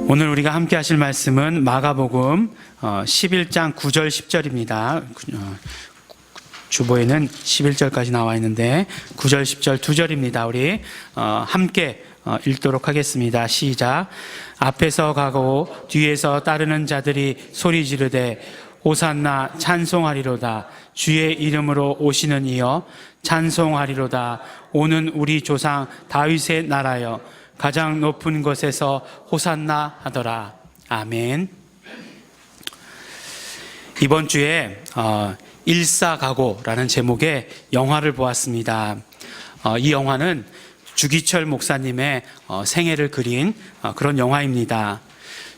오늘 우리가 함께 하실 말씀은 마가복음 11장 9절 10절입니다. 주보에는 11절까지 나와 있는데 9절 10절 두 절입니다. 우리 함께 읽도록 하겠습니다. 시작. 앞에서 가고 뒤에서 따르는 자들이 소리 지르되 호산나 찬송하리로다. 주의 이름으로 오시는 이여 찬송하리로다. 오는 우리 조상 다윗의 나라여 가장 높은 곳에서 호산나 하더라. 아멘. 이번 주에 일사가고라는 제목의 영화를 보았습니다. 이 영화는 주기철 목사님의 생애를 그린 그런 영화입니다.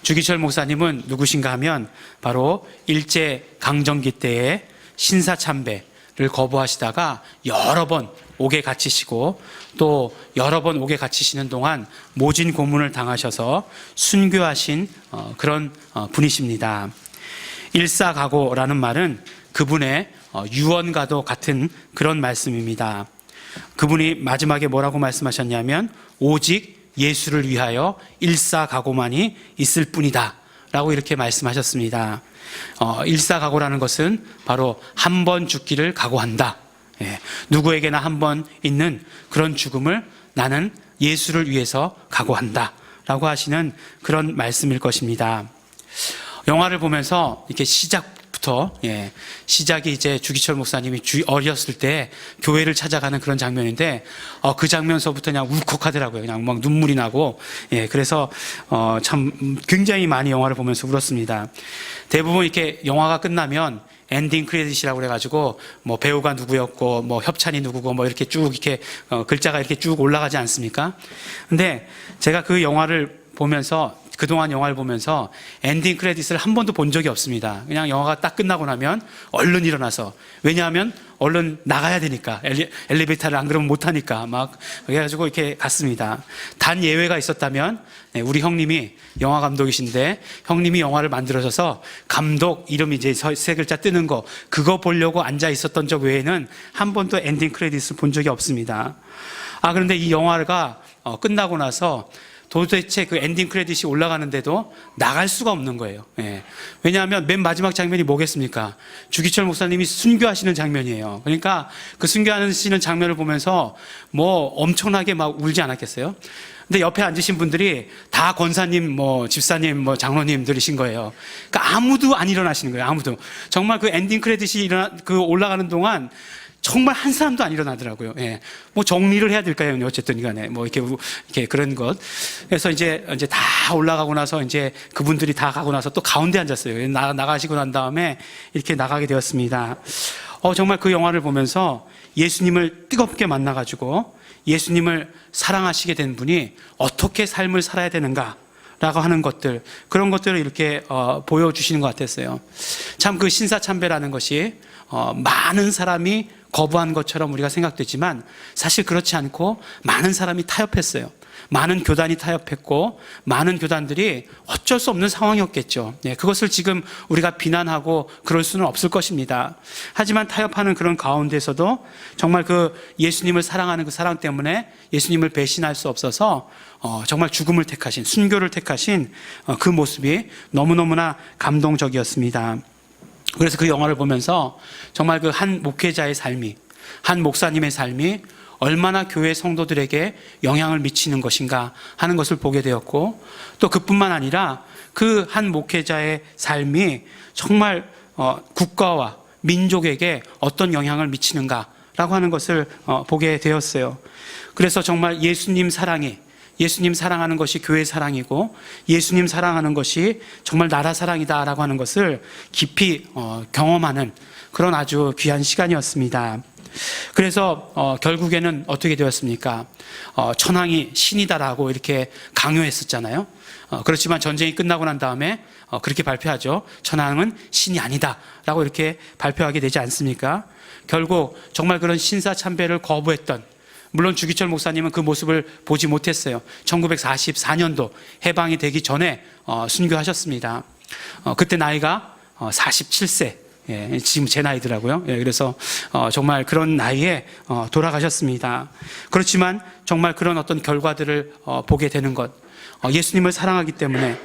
주기철 목사님은 누구신가 하면 바로 일제강점기 때에 신사참배를 거부하시다가 여러 번 옥에 갇히시고 또 여러 번 옥에 갇히시는 동안 모진 고문을 당하셔서 순교하신 그런 분이십니다. 일사가고라는 말은 그분의 유언과도 같은 그런 말씀입니다. 그분이 마지막에 뭐라고 말씀하셨냐면 오직 예수를 위하여 일사가고만이 있을 뿐이다 라고 이렇게 말씀하셨습니다. 일사가고라는 것은 바로 한 번 죽기를 각오한다. 누구에게나 한 번 있는 그런 죽음을 나는 예수를 위해서 각오한다 라고 하시는 그런 말씀일 것입니다. 영화를 보면서 이렇게 시작이 이제 주기철 목사님이 어렸을 때 교회를 찾아가는 그런 장면인데 그 장면서부터 그냥 울컥하더라고요. 그냥 막 눈물이 나고 그래서 참 굉장히 많이 영화를 보면서 울었습니다. 대부분 이렇게 영화가 끝나면 엔딩 크레딧이라고 그래가지고 뭐 배우가 누구였고 뭐 협찬이 누구고 뭐 이렇게 쭉 이렇게 글자가 이렇게 쭉 올라가지 않습니까? 근데 제가 그 영화를 보면서 그동안 영화를 보면서 엔딩 크레딧을 한 번도 본 적이 없습니다. 그냥 영화가 딱 끝나고 나면 얼른 일어나서, 왜냐하면 얼른 나가야 되니까, 엘리베이터를 안 그러면 못 타니까 막 그래가지고 이렇게 갔습니다. 단 예외가 있었다면 우리 형님이 영화 감독이신데 형님이 영화를 만들어줘서 감독 이름이 이제 세 글자 뜨는 거 그거 보려고 앉아 있었던 적 외에는 한 번도 엔딩 크레딧을 본 적이 없습니다. 그런데 이 영화가 끝나고 나서 도대체 그 엔딩 크레딧이 올라가는데도 나갈 수가 없는 거예요. 왜냐하면 맨 마지막 장면이 뭐겠습니까? 주기철 목사님이 순교하시는 장면이에요. 그러니까 그 순교하시는 장면을 보면서 뭐 엄청나게 막 울지 않았겠어요? 근데 옆에 앉으신 분들이 다 권사님, 뭐 집사님, 뭐 장로님들이신 거예요. 그러니까 아무도 안 일어나시는 거예요. 아무도. 정말 그 엔딩 크레딧이 올라가는 동안 정말 한 사람도 안 일어나더라고요. 뭐 정리를 해야 될까요? 어쨌든 간에 뭐 이렇게 그런 것. 그래서 이제 다 올라가고 나서 이제 그분들이 다 가고 나서 또 가운데 앉았어요. 나가시고 난 다음에 이렇게 나가게 되었습니다. 정말 그 영화를 보면서 예수님을 뜨겁게 만나가지고 예수님을 사랑하시게 된 분이 어떻게 삶을 살아야 되는가 라고 하는 것들, 그런 것들을 이렇게 보여주시는 것 같았어요. 참 그 신사참배라는 것이 많은 사람이 거부한 것처럼 우리가 생각되지만 사실 그렇지 않고 많은 사람이 타협했어요. 많은 교단이 타협했고 많은 교단들이 어쩔 수 없는 상황이었겠죠. 그것을 지금 우리가 비난하고 그럴 수는 없을 것입니다. 하지만 타협하는 그런 가운데서도 정말 그 예수님을 사랑하는 그 사랑 때문에 예수님을 배신할 수 없어서 정말 죽음을 택하신, 순교를 택하신 그 모습이 너무너무나 감동적이었습니다. 그래서 그 영화를 보면서 정말 그 한 목회자의 삶이, 한 목사님의 삶이 얼마나 교회 성도들에게 영향을 미치는 것인가 하는 것을 보게 되었고, 또 그뿐만 아니라 그 한 목회자의 삶이 정말 국가와 민족에게 어떤 영향을 미치는가라고 하는 것을 보게 되었어요. 그래서 정말 예수님 사랑하는 것이 교회 사랑이고 예수님 사랑하는 것이 정말 나라 사랑이다라고 하는 것을 깊이 경험하는 그런 아주 귀한 시간이었습니다. 그래서 결국에는 어떻게 되었습니까? 천황이 신이다라고 이렇게 강요했었잖아요. 그렇지만 전쟁이 끝나고 난 다음에 그렇게 발표하죠. 천황은 신이 아니다라고 이렇게 발표하게 되지 않습니까? 결국 정말 그런 신사참배를 거부했던, 물론 주기철 목사님은 그 모습을 보지 못했어요. 1944년도 해방이 되기 전에 순교하셨습니다. 그때 나이가 47세. 지금 제 나이더라고요. 그래서 정말 그런 나이에 돌아가셨습니다. 그렇지만 정말 그런 어떤 결과들을 보게 되는 것, 예수님을 사랑하기 때문에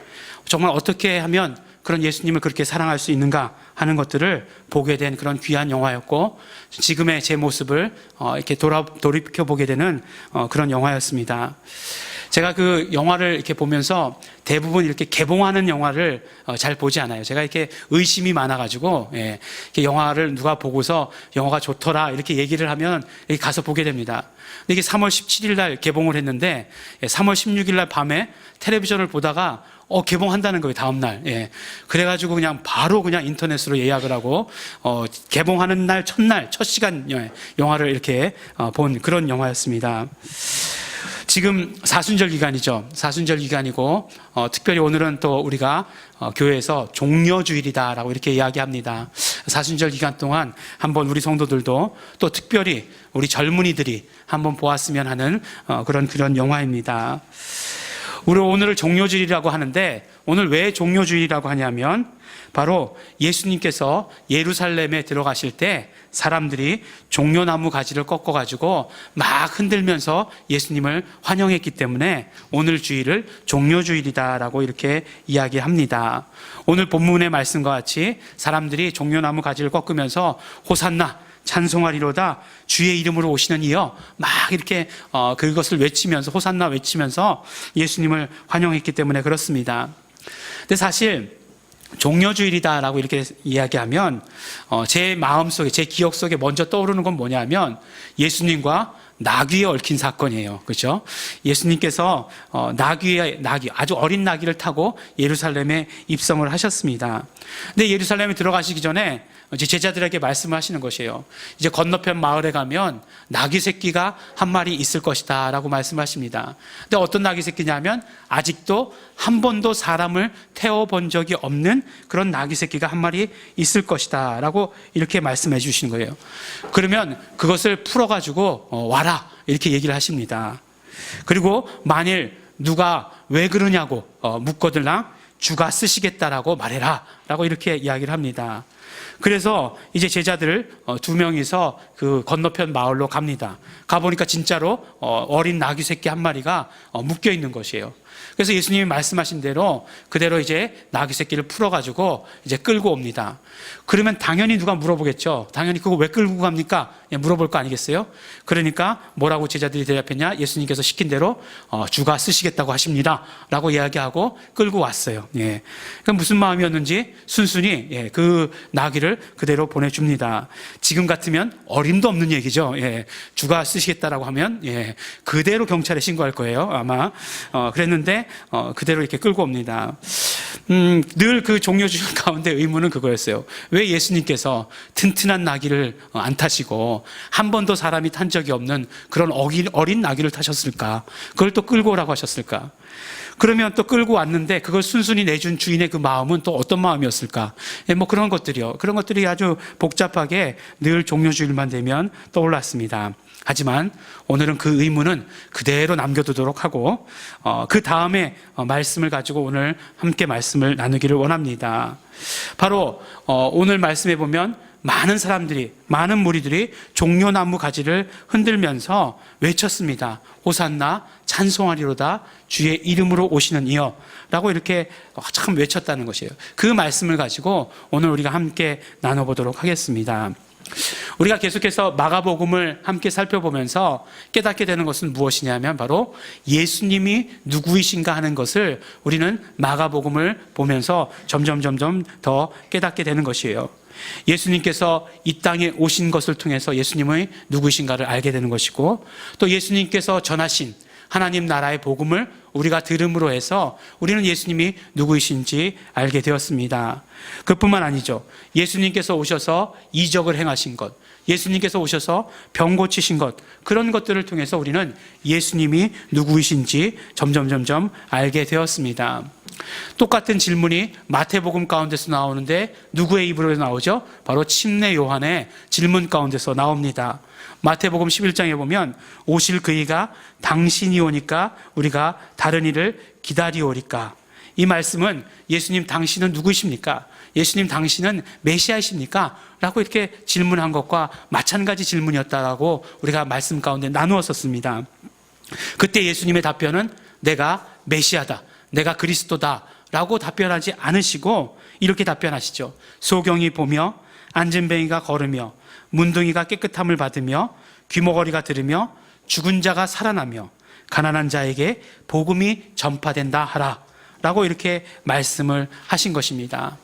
정말 어떻게 하면 그런 예수님을 그렇게 사랑할 수 있는가 하는 것들을 보게 된 그런 귀한 영화였고, 지금의 제 모습을 이렇게 돌이켜 보게 되는 그런 영화였습니다. 제가 그 영화를 이렇게 보면서 대부분 이렇게 개봉하는 영화를 잘 보지 않아요. 제가 이렇게 의심이 많아가지고, 이렇게 영화를 누가 보고서 영화가 좋더라 이렇게 얘기를 하면 이렇게 가서 보게 됩니다. 근데 이게 3월 17일 날 개봉을 했는데 3월 16일 날 밤에 텔레비전을 보다가 개봉한다는 거예요, 다음날. 그래가지고 그냥 바로 그냥 인터넷으로 예약을 하고, 개봉하는 날, 첫 시간 영화를 이렇게 본 그런 영화였습니다. 지금 사순절 기간이죠. 사순절 기간이고, 특별히 오늘은 또 우리가 교회에서 종려주일이다라고 이렇게 이야기합니다. 사순절 기간 동안 한번 우리 성도들도 또 특별히 우리 젊은이들이 한번 보았으면 하는 그런 영화입니다. 우리 오늘을 종려주일이라고 하는데, 오늘 왜 종려주일이라고 하냐면 바로 예수님께서 예루살렘에 들어가실 때 사람들이 종려나무 가지를 꺾어가지고 막 흔들면서 예수님을 환영했기 때문에 오늘 주일을 종려주일이다라고 이렇게 이야기합니다. 오늘 본문의 말씀과 같이 사람들이 종려나무 가지를 꺾으면서 호산나 찬송하리로다 주의 이름으로 오시는 이여 막 이렇게 그것을 외치면서 호산나 외치면서 예수님을 환영했기 때문에 그렇습니다. 근데 사실 종려주일이다라고 이렇게 이야기하면 제 마음속에, 제 기억 속에 먼저 떠오르는 건 뭐냐면 예수님과 나귀에 얽힌 사건이에요. 그렇죠? 예수님께서 나귀 아주 어린 나귀를 타고 예루살렘에 입성을 하셨습니다. 근데 예루살렘에 들어가시기 전에 이제 제자들에게 말씀을 하시는 것이에요. 이제 건너편 마을에 가면 나귀 새끼가 한 마리 있을 것이다 라고 말씀하십니다. 근데 어떤 나귀 새끼냐면 아직도 한 번도 사람을 태워본 적이 없는 그런 나귀 새끼가 한 마리 있을 것이다 라고 이렇게 말씀해 주시는 거예요. 그러면 그것을 풀어가지고 와라 이렇게 얘기를 하십니다. 그리고 만일 누가 왜 그러냐고 묻거들랑 주가 쓰시겠다라고 말해라 라고 이렇게 이야기를 합니다. 그래서 이제 제자들 2명이서 그 건너편 마을로 갑니다. 가보니까 진짜로 어린 나귀 새끼 한 마리가 묶여 있는 것이에요. 그래서 예수님이 말씀하신 대로 그대로 이제 나귀 새끼를 풀어가지고 이제 끌고 옵니다. 그러면 당연히 누가 물어보겠죠. 당연히 그거 왜 끌고 갑니까? 물어볼 거 아니겠어요? 그러니까 뭐라고 제자들이 대답했냐? 예수님께서 시킨 대로 주가 쓰시겠다고 하십니다 라고 이야기하고 끌고 왔어요. 그럼 무슨 마음이었는지 순순히 그 나귀를 그대로 보내줍니다. 지금 같으면 어림도 없는 얘기죠. 주가 쓰시겠다라고 하면 그대로 경찰에 신고할 거예요 아마. 그랬는데 그대로 이렇게 끌고 옵니다. 늘 그 종려주일 가운데 의문은 그거였어요. 왜 예수님께서 튼튼한 나귀를 안 타시고 한 번도 사람이 탄 적이 없는 그런 어린 나귀를 타셨을까? 그걸 또 끌고 오라고 하셨을까? 그러면 또 끌고 왔는데 그걸 순순히 내준 주인의 그 마음은 또 어떤 마음이었을까? 뭐 그런 것들이요. 그런 것들이 아주 복잡하게 늘 종려주일만 되면 떠올랐습니다. 하지만 오늘은 그 의문은 그대로 남겨두도록 하고 그 다음에 말씀을 가지고 오늘 함께 말씀을 나누기를 원합니다. 바로 오늘 말씀에 보면 많은 사람들이, 많은 무리들이 종려나무 가지를 흔들면서 외쳤습니다. 호산나 찬송하리로다 주의 이름으로 오시는 이여 라고 이렇게 참 외쳤다는 것이에요. 그 말씀을 가지고 오늘 우리가 함께 나눠보도록 하겠습니다. 우리가 계속해서 마가복음을 함께 살펴보면서 깨닫게 되는 것은 무엇이냐면 바로 예수님이 누구이신가 하는 것을 우리는 마가복음을 보면서 점점 더 깨닫게 되는 것이에요. 예수님께서 이 땅에 오신 것을 통해서 예수님의 누구이신가를 알게 되는 것이고, 또 예수님께서 전하신 하나님 나라의 복음을 우리가 들음으로 해서 우리는 예수님이 누구이신지 알게 되었습니다. 그뿐만 아니죠. 예수님께서 오셔서 이적을 행하신 것, 예수님께서 오셔서 병 고치신 것, 그런 것들을 통해서 우리는 예수님이 누구이신지 점점 알게 되었습니다. 똑같은 질문이 마태복음 가운데서 나오는데 누구의 입으로 나오죠? 바로 침례 요한의 질문 가운데서 나옵니다. 마태복음 11장에 보면 오실 그이가 당신이 오니까 우리가 다른 이를 기다리오리까. 이 말씀은 예수님 당신은 누구이십니까? 예수님 당신은 메시아이십니까? 라고 이렇게 질문한 것과 마찬가지 질문이었다라고 우리가 말씀 가운데 나누었었습니다. 그때 예수님의 답변은 내가 메시아다, 내가 그리스도다 라고 답변하지 않으시고 이렇게 답변하시죠. 소경이 보며 안진뱅이가 걸으며 문둥이가 깨끗함을 받으며 귀머거리가 들으며 죽은 자가 살아나며 가난한 자에게 복음이 전파된다 하라 라고 이렇게 말씀을 하신 것입니다.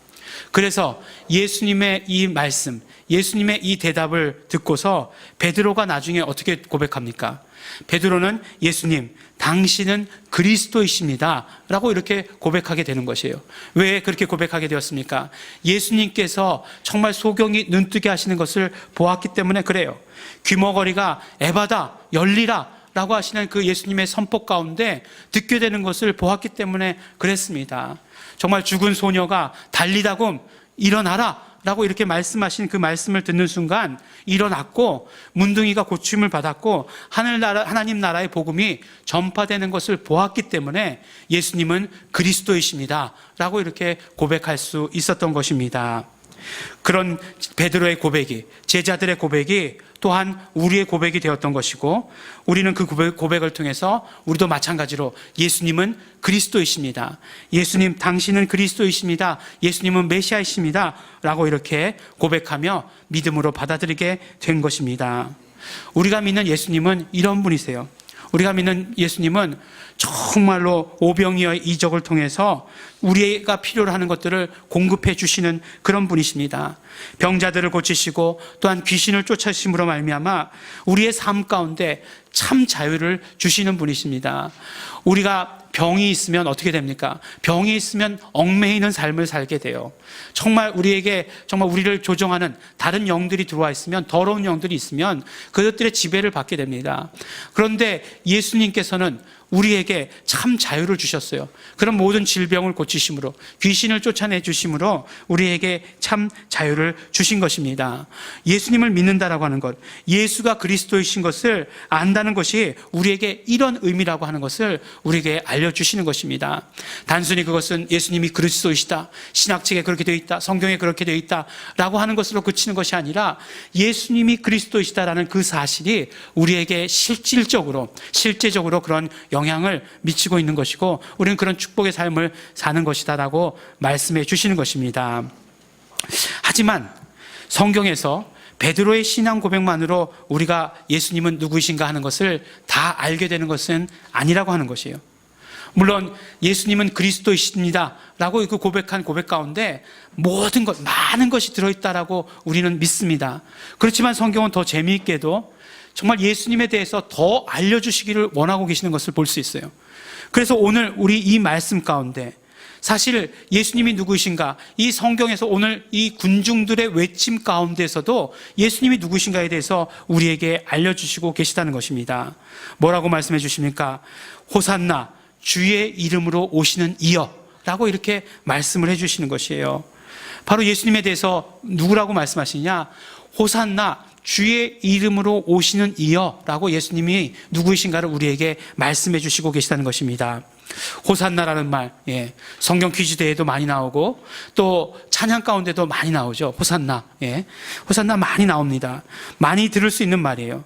그래서 예수님의 이 말씀, 예수님의 이 대답을 듣고서 베드로가 나중에 어떻게 고백합니까? 베드로는 예수님, 당신은 그리스도이십니다 라고 이렇게 고백하게 되는 것이에요. 왜 그렇게 고백하게 되었습니까? 예수님께서 정말 소경이 눈뜨게 하시는 것을 보았기 때문에 그래요. 귀머거리가 에바다, 열리라 라고 하시는 그 예수님의 선포 가운데 듣게 되는 것을 보았기 때문에 그랬습니다. 정말 죽은 소녀가 달리다금 일어나라 라고 이렇게 말씀하신 그 말씀을 듣는 순간 일어났고 문둥이가 고침을 받았고 하나님 나라의 복음이 전파되는 것을 보았기 때문에 예수님은 그리스도이십니다 라고 이렇게 고백할 수 있었던 것입니다. 그런 베드로의 고백이, 제자들의 고백이 또한 우리의 고백이 되었던 것이고, 우리는 그 고백을 통해서 우리도 마찬가지로 예수님은 그리스도이십니다, 예수님 당신은 그리스도이십니다, 예수님은 메시아이십니다 라고 이렇게 고백하며 믿음으로 받아들이게 된 것입니다. 우리가 믿는 예수님은 이런 분이세요. 우리가 믿는 예수님은 정말로 오병이어의 이적을 통해서 우리가 필요로 하는 것들을 공급해 주시는 그런 분이십니다. 병자들을 고치시고 또한 귀신을 쫓아주심으로 말미암아 우리의 삶 가운데 참 자유를 주시는 분이십니다. 우리가 병이 있으면 어떻게 됩니까? 병이 있으면 얽매이는 삶을 살게 돼요. 정말 우리에게 정말 우리를 조종하는 다른 영들이 들어와 있으면, 더러운 영들이 있으면 그것들의 지배를 받게 됩니다. 그런데 예수님께서는 우리에게 참 자유를 주셨어요. 그런 모든 질병을 고치심으로, 귀신을 쫓아내 주심으로 우리에게 참 자유를 주신 것입니다. 예수님을 믿는다라고 하는 것, 예수가 그리스도이신 것을 안다는 것이 우리에게 이런 의미라고 하는 것을 우리에게 알려주시는 것입니다. 단순히 그것은 예수님이 그리스도이시다, 신학책에 그렇게 되어 있다, 성경에 그렇게 되어 있다 라고 하는 것으로 그치는 것이 아니라 예수님이 그리스도이시다라는 그 사실이 우리에게 실질적으로, 실제적으로 그런 영향을 미치고 있는 것이고, 우리는 그런 축복의 삶을 사는 것이다라고 말씀해 주시는 것입니다. 하지만 성경에서 베드로의 신앙 고백만으로 우리가 예수님은 누구이신가 하는 것을 다 알게 되는 것은 아니라고 하는 것이에요. 물론 예수님은 그리스도이십니다 라고 그 고백한 고백 가운데 모든 것, 많은 것이 들어있다라고 우리는 믿습니다. 그렇지만 성경은 더 재미있게도 정말 예수님에 대해서 더 알려주시기를 원하고 계시는 것을 볼 수 있어요. 그래서 오늘 우리 이 말씀 가운데 사실 예수님이 누구이신가, 이 성경에서 오늘 이 군중들의 외침 가운데서도 예수님이 누구이신가에 대해서 우리에게 알려주시고 계시다는 것입니다. 뭐라고 말씀해 주십니까? 호산나, 주의 이름으로 오시는 이여 라고 이렇게 말씀을 해주시는 것이에요. 바로 예수님에 대해서 누구라고 말씀하시냐? 호산나, 주의 이름으로 오시는 이여 라고 예수님이 누구이신가를 우리에게 말씀해 주시고 계시다는 것입니다. 호산나라는 말, 성경 퀴즈 대회도 많이 나오고 또 찬양 가운데도 많이 나오죠. 호산나, 호산나 많이 나옵니다. 많이 들을 수 있는 말이에요.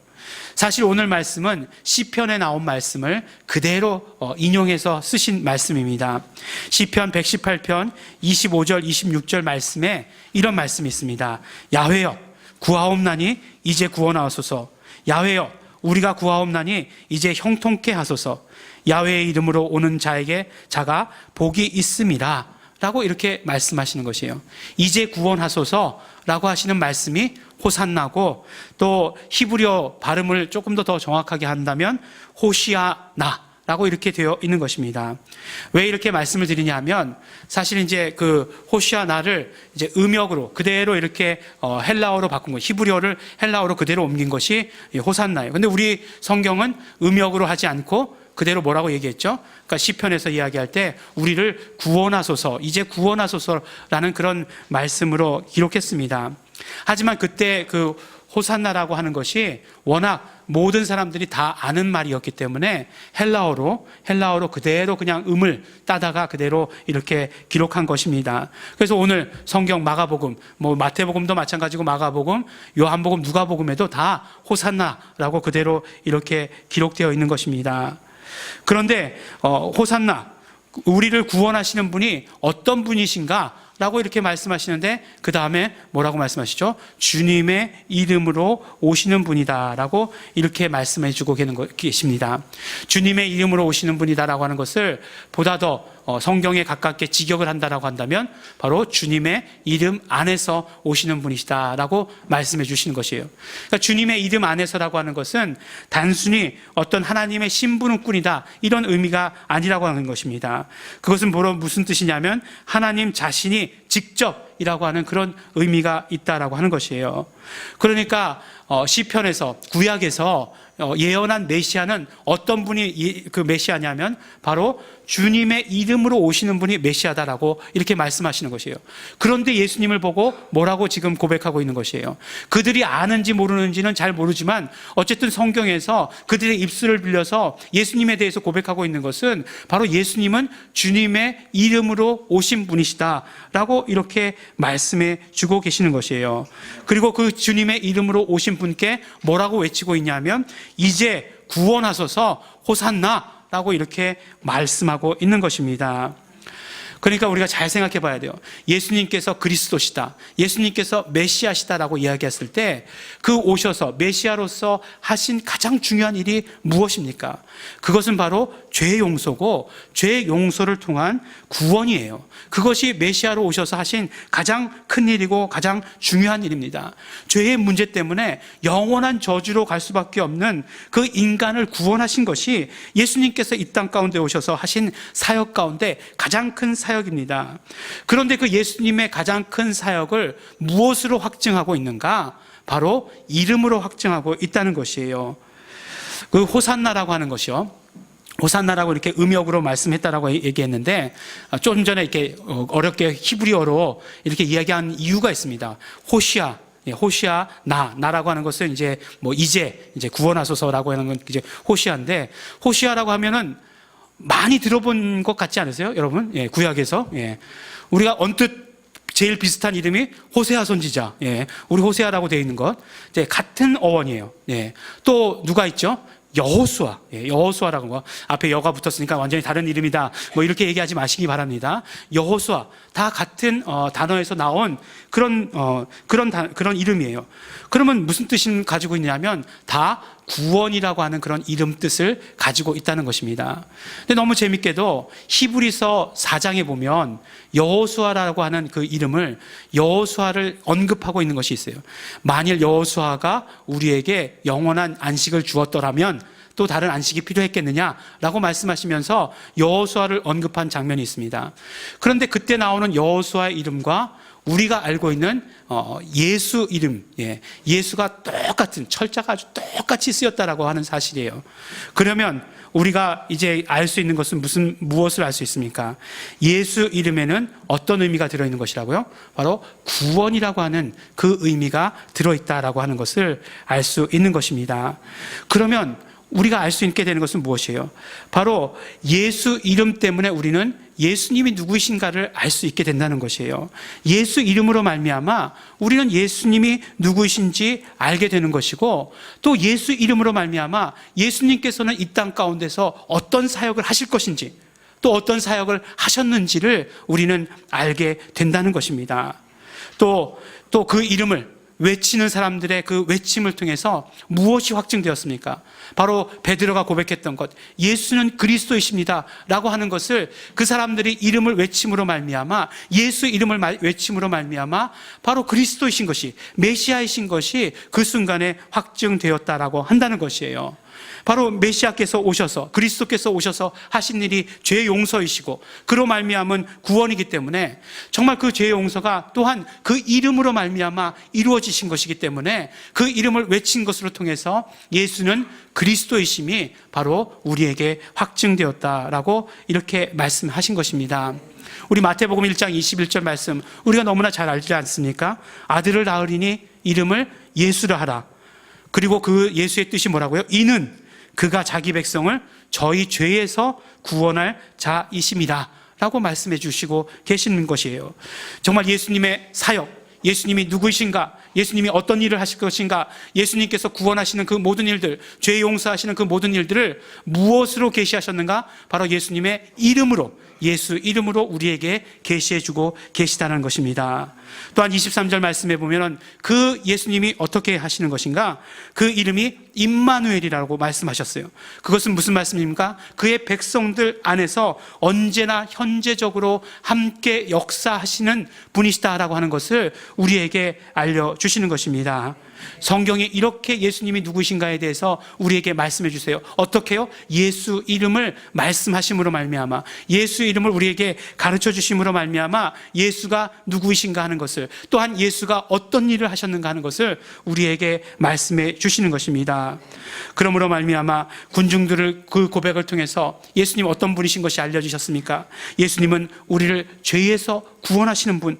사실 오늘 말씀은 시편에 나온 말씀을 그대로 인용해서 쓰신 말씀입니다. 시편 118편 25절 26절 말씀에 이런 말씀이 있습니다. 야훼여 구하옵나니 이제 구원하소서. 야훼여 우리가 구하옵나니 이제 형통케 하소서. 야훼의 이름으로 오는 자에게 자가 복이 있음이라 라고 이렇게 말씀하시는 것이에요. 이제 구원하소서 라고 하시는 말씀이 호산나고, 또 히브리어 발음을 조금 더 정확하게 한다면 호시아나 라고 이렇게 되어 있는 것입니다. 왜 이렇게 말씀을 드리냐면, 사실 이제 그 호시아나를 이제 음역으로 그대로 이렇게 헬라어로 바꾼 거, 히브리어를 헬라어로 그대로 옮긴 것이 호산나예요. 근데 우리 성경은 음역으로 하지 않고 그대로 뭐라고 얘기했죠? 그러니까 시편에서 이야기할 때 우리를 구원하소서, 이제 구원하소서라는 그런 말씀으로 기록했습니다. 하지만 그때 그 호산나라고 하는 것이 워낙 모든 사람들이 다 아는 말이었기 때문에 헬라어로 그대로 그냥 음을 따다가 그대로 이렇게 기록한 것입니다. 그래서 오늘 성경 마가복음, 마태복음도 마찬가지고 마가복음, 요한복음, 누가복음에도 다 호산나라고 그대로 이렇게 기록되어 있는 것입니다. 그런데 호산나, 우리를 구원하시는 분이 어떤 분이신가? 라고 이렇게 말씀하시는데 그 다음에 뭐라고 말씀하시죠? 주님의 이름으로 오시는 분이다 라고 이렇게 말씀해 주고 계십니다. 주님의 이름으로 오시는 분이다 라고 하는 것을 보다 더 성경에 가깝게 직역을 한다라고 한다면 바로 주님의 이름 안에서 오시는 분이시다 라고 말씀해 주시는 것이에요. 그러니까 주님의 이름 안에서라고 하는 것은 단순히 어떤 하나님의 신분꾼이다 이런 의미가 아니라고 하는 것입니다. 그것은 무슨 뜻이냐면 하나님 자신이 직접이라고 하는 그런 의미가 있다라고 하는 것이에요. 그러니까 시편에서 구약에서 예언한 메시아는 어떤 분이 그 메시아냐면 바로 주님의 이름으로 오시는 분이 메시아다라고 이렇게 말씀하시는 것이에요. 그런데 예수님을 보고 뭐라고 지금 고백하고 있는 것이에요. 그들이 아는지 모르는지는 잘 모르지만 어쨌든 성경에서 그들의 입술을 빌려서 예수님에 대해서 고백하고 있는 것은 바로 예수님은 주님의 이름으로 오신 분이시다라고 이렇게 말씀해 주고 계시는 것이에요. 그리고 그 주님의 이름으로 오신 분께 뭐라고 외치고 있냐면 이제 구원하소서 호산나 라고 이렇게 말씀하고 있는 것입니다. 그러니까 우리가 잘 생각해 봐야 돼요. 예수님께서 그리스도시다, 예수님께서 메시아시다라고 이야기했을 때 그 오셔서 메시아로서 하신 가장 중요한 일이 무엇입니까? 그것은 바로 죄 용서고 죄 용서를 통한 구원이에요. 그것이 메시아로 오셔서 하신 가장 큰 일이고 가장 중요한 일입니다. 죄의 문제 때문에 영원한 저주로 갈 수밖에 없는 그 인간을 구원하신 것이 예수님께서 이 땅 가운데 오셔서 하신 사역 가운데 가장 큰 사역입니다. 그런데 그 예수님의 가장 큰 사역을 무엇으로 확증하고 있는가? 바로 이름으로 확증하고 있다는 것이에요. 그 호산나라고 하는 것이요, 호산나라고 이렇게 음역으로 말씀했다라고 얘기했는데 좀 전에 이렇게 어렵게 히브리어로 이렇게 이야기한 이유가 있습니다. 호시아, 호시아 나라고 하는 것은 이제 이제 구원하소서라고 하는 건 이제 호시아인데, 호시아라고 하면은 많이 들어본 것 같지 않으세요, 여러분? 예, 구약에서. 예. 우리가 언뜻 제일 비슷한 이름이 호세아 선지자. 예. 우리 호세아라고 되어 있는 것. 이제 같은 어원이에요. 예. 또 누가 있죠? 여호수아. 예, 여호수아라고 거. 앞에 여가 붙었으니까 완전히 다른 이름이다. 이렇게 얘기하지 마시기 바랍니다. 여호수아. 다 같은 단어에서 나온 그런 이름이에요. 그러면 무슨 뜻을 가지고 있냐면 다 구원이라고 하는 그런 이름 뜻을 가지고 있다는 것입니다. 근데 너무 재밌게도 히브리서 4장에 보면 여호수아라고 하는 그 이름을, 여호수아를 언급하고 있는 것이 있어요. 만일 여호수아가 우리에게 영원한 안식을 주었더라면 또 다른 안식이 필요했겠느냐라고 말씀하시면서 여호수아를 언급한 장면이 있습니다. 그런데 그때 나오는 여호수아의 이름과 우리가 알고 있는 예수 이름, 예수가 똑같은, 철자가 아주 똑같이 쓰였다라고 하는 사실이에요. 그러면 우리가 이제 알 수 있는 것은 무엇을 알 수 있습니까? 예수 이름에는 어떤 의미가 들어있는 것이라고요? 바로 구원이라고 하는 그 의미가 들어있다라고 하는 것을 알 수 있는 것입니다. 그러면 우리가 알 수 있게 되는 것은 무엇이에요? 바로 예수 이름 때문에 우리는 예수님이 누구이신가를 알 수 있게 된다는 것이에요. 예수 이름으로 말미암아 우리는 예수님이 누구이신지 알게 되는 것이고, 또 예수 이름으로 말미암아 예수님께서는 이 땅 가운데서 어떤 사역을 하실 것인지, 또 어떤 사역을 하셨는지를 우리는 알게 된다는 것입니다. 또 그 이름을 외치는 사람들의 그 외침을 통해서 무엇이 확증되었습니까? 바로 베드로가 고백했던 것, 예수는 그리스도이십니다 라고 하는 것을 그 사람들이 이름을 외침으로 말미암아, 예수 이름을 외침으로 말미암아 바로 그리스도이신 것이, 메시아이신 것이 그 순간에 확증되었다라고 한다는 것이에요. 바로 메시아께서 오셔서, 그리스도께서 오셔서 하신 일이 죄 용서이시고 그로 말미암은 구원이기 때문에 정말 그 죄 용서가 또한 그 이름으로 말미암아 이루어지신 것이기 때문에 그 이름을 외친 것으로 통해서 예수는 그리스도이심이 바로 우리에게 확증되었다라고 이렇게 말씀하신 것입니다. 우리 마태복음 1장 21절 말씀 우리가 너무나 잘 알지 않습니까? 아들을 낳으리니 이름을 예수라 하라. 그리고 그 예수의 뜻이 뭐라고요? 이는 그가 자기 백성을 저희 죄에서 구원할 자이심이다 라고 말씀해 주시고 계시는 것이에요. 정말 예수님의 사역, 예수님이 누구이신가, 예수님이 어떤 일을 하실 것인가, 예수님께서 구원하시는 그 모든 일들, 죄 용서하시는 그 모든 일들을 무엇으로 계시하셨는가? 바로 예수님의 이름으로, 예수 이름으로 우리에게 계시해 주고 계시다는 것입니다. 또한 23절 말씀에 보면 그 예수님이 어떻게 하시는 것인가? 그 이름이 임마누엘이라고 말씀하셨어요. 그것은 무슨 말씀입니까? 그의 백성들 안에서 언제나 현재적으로 함께 역사하시는 분이시다라고 하는 것을 우리에게 알려주시는 것입니다. 성경에 이렇게 예수님이 누구신가에 대해서 우리에게 말씀해 주세요. 어떻게요? 예수 이름을 말씀하심으로 말미암아, 예수 이름을 우리에게 가르쳐 주심으로 말미암아 예수가 누구이신가 하는 것을, 또한 예수가 어떤 일을 하셨는가 하는 것을 우리에게 말씀해 주시는 것입니다. 그러므로 말미암아 군중들을 그 고백을 통해서 예수님 어떤 분이신 것이 알려주셨습니까? 예수님은 우리를 죄에서 구원하시는 분,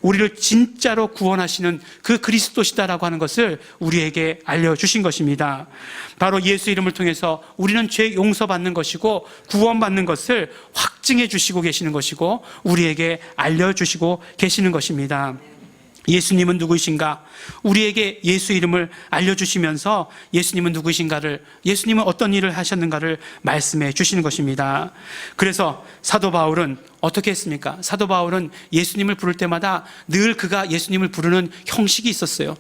우리를 진짜로 구원하시는 그 그리스도시다라고 하는 것을 우리에게 알려주신 것입니다. 바로 예수 이름을 통해서 우리는 죄 용서받는 것이고 구원받는 것을 확증해 주시고 계시는 것이고 우리에게 알려주시고 계시는 것입니다. 예수님은 누구이신가? 우리에게 예수 이름을 알려주시면서 예수님은 누구이신가를, 예수님은 어떤 일을 하셨는가를 말씀해 주시는 것입니다. 그래서 사도 바울은 어떻게 했습니까? 사도 바울은 예수님을 부를 때마다 늘 그가 예수님을 부르는 형식이 있었어요.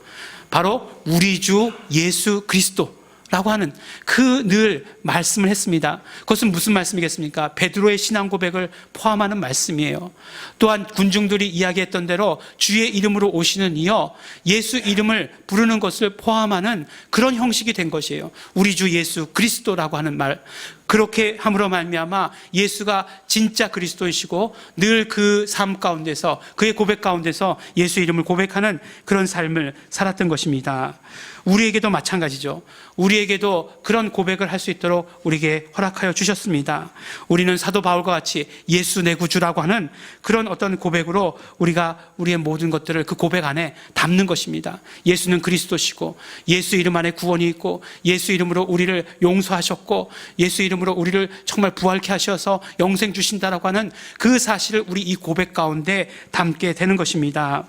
바로 우리 주 예수 그리스도 라고 하는 그 늘 말씀을 했습니다. 그것은 무슨 말씀이겠습니까? 베드로의 신앙 고백을 포함하는 말씀이에요. 또한 군중들이 이야기했던 대로 주의 이름으로 오시는 이여 예수 이름을 부르는 것을 포함하는 그런 형식이 된 것이에요. 우리 주 예수 그리스도라고 하는 말, 그렇게 함으로 말미암아 예수가 진짜 그리스도이시고 늘 그 삶 가운데서, 그의 고백 가운데서 예수 이름을 고백하는 그런 삶을 살았던 것입니다. 우리에게도 마찬가지죠. 우리에게도 그런 고백을 할 수 있도록 우리에게 허락하여 주셨습니다. 우리는 사도 바울과 같이 예수 내 구주라고 하는 그런 어떤 고백으로 우리가 우리의 모든 것들을 그 고백 안에 담는 것입니다. 예수는 그리스도시고 예수 이름 안에 구원이 있고 예수 이름으로 우리를 용서하셨고 예수 이름으로 우리를 정말 부활케 하셔서 영생 주신다라고 하는 그 사실을 우리 이 고백 가운데 담게 되는 것입니다.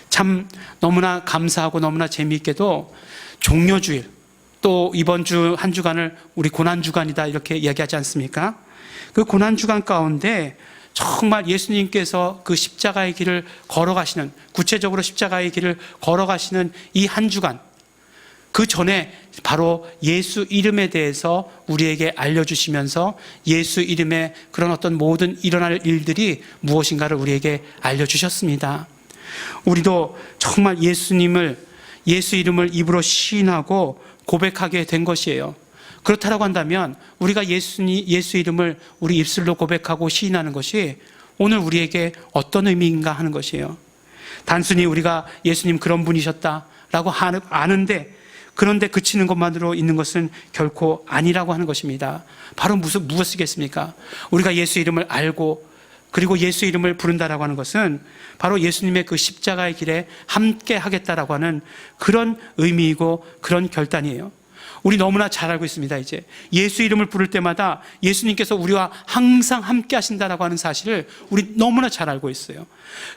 참 너무나 감사하고 너무나 재미있게도 종려주일, 또 이번 주 한 주간을 우리 고난주간이다 이렇게 이야기하지 않습니까? 그 고난주간 가운데 정말 예수님께서 그 십자가의 길을 걸어가시는, 구체적으로 십자가의 길을 걸어가시는 이 한 주간, 그 전에 바로 예수 이름에 대해서 우리에게 알려주시면서 예수 이름의 그런 어떤 모든 일어날 일들이 무엇인가를 우리에게 알려주셨습니다. 우리도 정말 예수 이름을 입으로 시인하고 고백하게 된 것이에요. 그렇다고 한다면 우리가 예수 이름을 우리 입술로 고백하고 시인하는 것이 오늘 우리에게 어떤 의미인가 하는 것이에요. 단순히 우리가 예수님 그런 분이셨다라고 아는데, 그런데 그치는 것만으로 있는 것은 결코 아니라고 하는 것입니다. 바로 무엇이겠습니까? 우리가 예수 이름을 알고 그리고 예수 이름을 부른다라고 하는 것은 바로 예수님의 그 십자가의 길에 함께 하겠다라고 하는 그런 의미이고 그런 결단이에요. 우리 너무나 잘 알고 있습니다. 이제 예수 이름을 부를 때마다 예수님께서 우리와 항상 함께 하신다라고 하는 사실을 우리 너무나 잘 알고 있어요.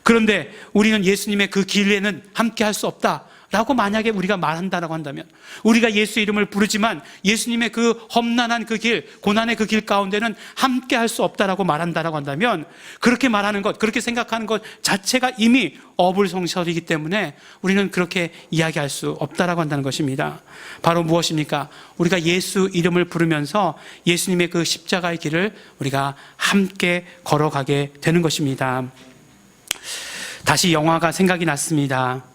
그런데 우리는 예수님의 그 길에는 함께 할 수 없다 라고 만약에 우리가 말한다라고 한다면, 우리가 예수 이름을 부르지만 예수님의 그 험난한 그 길, 고난의 그 길 가운데는 함께 할 수 없다라고 말한다라고 한다면, 그렇게 말하는 것, 그렇게 생각하는 것 자체가 이미 어불성설이기 때문에 우리는 그렇게 이야기할 수 없다라고 한다는 것입니다. 바로 무엇입니까? 우리가 예수 이름을 부르면서 예수님의 그 십자가의 길을 우리가 함께 걸어가게 되는 것입니다. 다시 영화가 생각이 났습니다.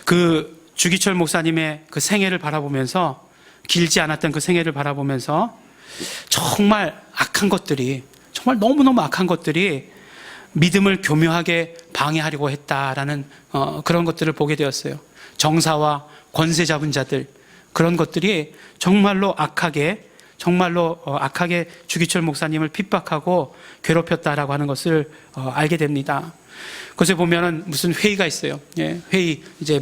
그 주기철 목사님의 그 생애를 바라보면서, 길지 않았던 그 생애를 바라보면서 정말 악한 것들이, 정말 너무너무 악한 것들이 믿음을 교묘하게 방해하려고 했다라는 그런 것들을 보게 되었어요. 정사와 권세 잡은 자들, 그런 것들이 정말로 악하게 정말로 악하게 주기철 목사님을 핍박하고 괴롭혔다라고 하는 것을 알게 됩니다. 그것에 보면은 무슨 회의가 있어요. 예, 회의, 이제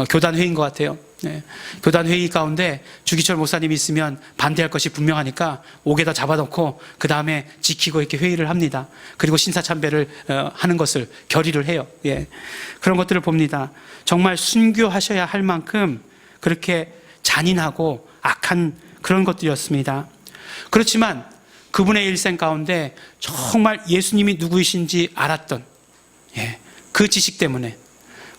교단 회의인 것 같아요. 예, 교단 회의 가운데 주기철 목사님이 있으면 반대할 것이 분명하니까 옥에다 잡아놓고 그 다음에 지키고 이렇게 회의를 합니다. 그리고 신사참배를 하는 것을 결의를 해요. 예, 그런 것들을 봅니다. 정말 순교하셔야 할 만큼 그렇게 잔인하고 악한 그런 것들이었습니다. 그렇지만 그분의 일생 가운데 정말 예수님이 누구이신지 알았던 그 지식 때문에,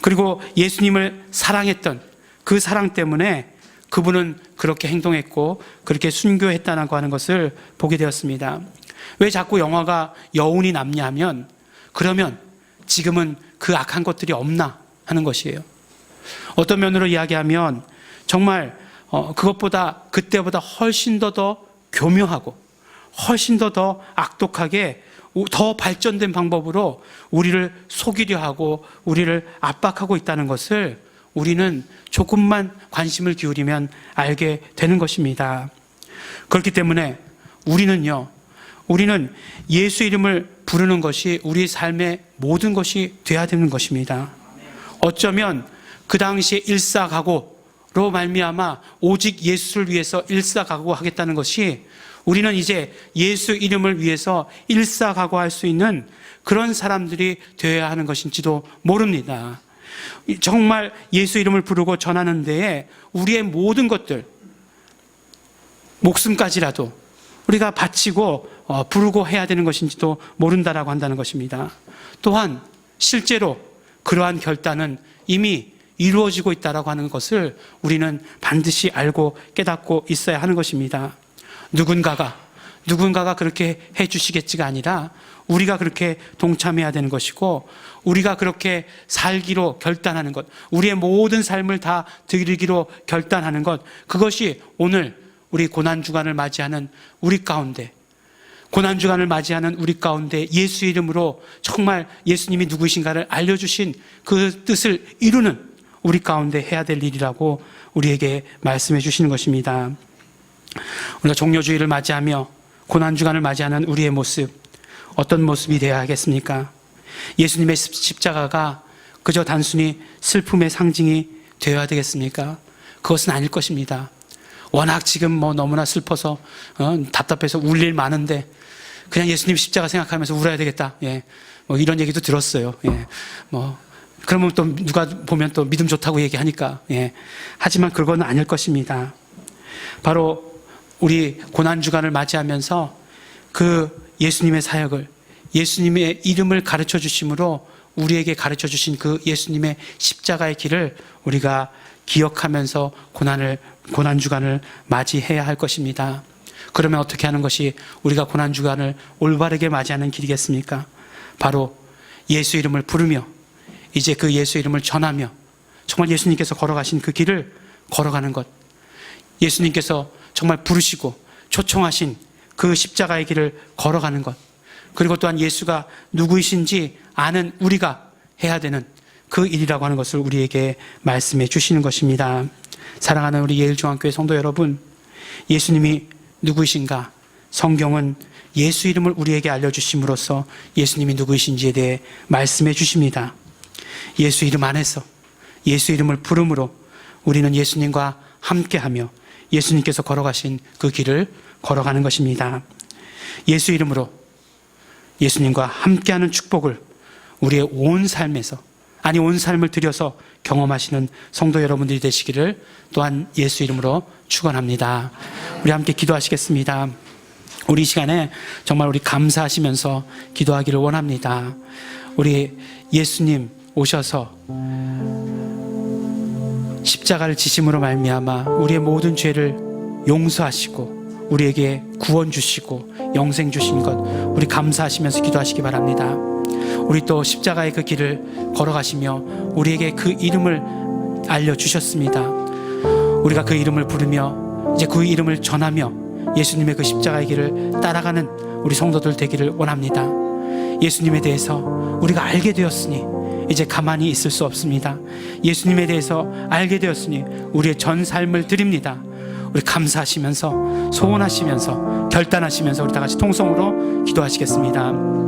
그리고 예수님을 사랑했던 그 사랑 때문에 그분은 그렇게 행동했고 그렇게 순교했다고 하는 것을 보게 되었습니다. 왜 자꾸 영화가 여운이 남냐면, 그러면 지금은 그 악한 것들이 없나 하는 것이에요. 어떤 면으로 이야기하면 정말 그것보다, 그때보다 훨씬 더 교묘하고 훨씬 더 악독하게 더 발전된 방법으로 우리를 속이려 하고 우리를 압박하고 있다는 것을 우리는 조금만 관심을 기울이면 알게 되는 것입니다. 그렇기 때문에 우리는 예수 이름을 부르는 것이 우리 삶의 모든 것이 되어야 되는 것입니다. 어쩌면 그 당시에 일사각오로 말미암아 오직 예수를 위해서 일사각오하겠다는 것이, 우리는 이제 예수 이름을 위해서 일사각오할 수 있는 그런 사람들이 되어야 하는 것인지도 모릅니다. 정말 예수 이름을 부르고 전하는 데에 우리의 모든 것들, 목숨까지라도 우리가 바치고 부르고 해야 되는 것인지도 모른다라고 한다는 것입니다. 또한 실제로 그러한 결단은 이미 이루어지고 있다라고 하는 것을 우리는 반드시 알고 깨닫고 있어야 하는 것입니다. 누군가가 그렇게 해 주시겠지가 아니라 우리가 그렇게 동참해야 되는 것이고, 우리가 그렇게 살기로 결단하는 것, 우리의 모든 삶을 다 드리기로 결단하는 것, 그것이 오늘 우리 고난주간을 맞이하는 우리 가운데, 예수 이름으로 정말 예수님이 누구이신가를 알려주신 그 뜻을 이루는 우리 가운데 해야 될 일이라고 우리에게 말씀해 주시는 것입니다. 우리가 종료주의를 맞이하며 고난주간을 맞이하는 우리의 모습, 어떤 모습이 되어야 하겠습니까? 예수님의 십자가가 그저 단순히 슬픔의 상징이 되어야 되겠습니까? 그것은 아닐 것입니다. 워낙 지금 너무나 슬퍼서 답답해서 울 일 많은데 그냥 예수님 십자가 생각하면서 울어야 되겠다. 예, 이런 얘기도 들었어요. 예, 그러면 또 누가 보면 또 믿음 좋다고 얘기하니까. 예, 하지만 그건 아닐 것입니다. 바로 우리 고난주간을 맞이하면서 그 예수님의 사역을, 예수님의 이름을 가르쳐 주심으로 우리에게 가르쳐 주신 그 예수님의 십자가의 길을 우리가 기억하면서 고난주간을 맞이해야 할 것입니다. 그러면 어떻게 하는 것이 우리가 고난주간을 올바르게 맞이하는 길이겠습니까? 바로 예수 이름을 부르며 이제 그 예수 이름을 전하며 정말 예수님께서 걸어가신 그 길을 걸어가는 것, 예수님께서 정말 부르시고 초청하신 그 십자가의 길을 걸어가는 것, 그리고 또한 예수가 누구이신지 아는 우리가 해야 되는 그 일이라고 하는 것을 우리에게 말씀해 주시는 것입니다. 사랑하는 우리 예일중앙교회 성도 여러분, 예수님이 누구이신가? 성경은 예수 이름을 우리에게 알려주심으로써 예수님이 누구이신지에 대해 말씀해 주십니다. 예수 이름 안에서 예수 이름을 부름으로 우리는 예수님과 함께하며 예수님께서 걸어가신 그 길을 걸어가는 것입니다. 예수 이름으로 예수님과 함께하는 축복을 우리의 온 삶에서, 아니 온 삶을 들여서 경험하시는 성도 여러분들이 되시기를 또한 예수 이름으로 축원합니다. 우리 함께 기도하시겠습니다. 우리 시간에 정말 우리 감사하시면서 기도하기를 원합니다. 우리 예수님 오셔서 십자가를 지심으로 말미암아 우리의 모든 죄를 용서하시고 우리에게 구원 주시고 영생 주신 것, 우리 감사하시면서 기도하시기 바랍니다. 우리 또 십자가의 그 길을 걸어가시며 우리에게 그 이름을 알려주셨습니다. 우리가 그 이름을 부르며 이제 그 이름을 전하며 예수님의 그 십자가의 길을 따라가는 우리 성도들 되기를 원합니다. 예수님에 대해서 우리가 알게 되었으니 이제 가만히 있을 수 없습니다. 예수님에 대해서 알게 되었으니 우리의 전 삶을 드립니다. 우리 감사하시면서 소원하시면서 결단하시면서 우리 다 같이 통성으로 기도하시겠습니다.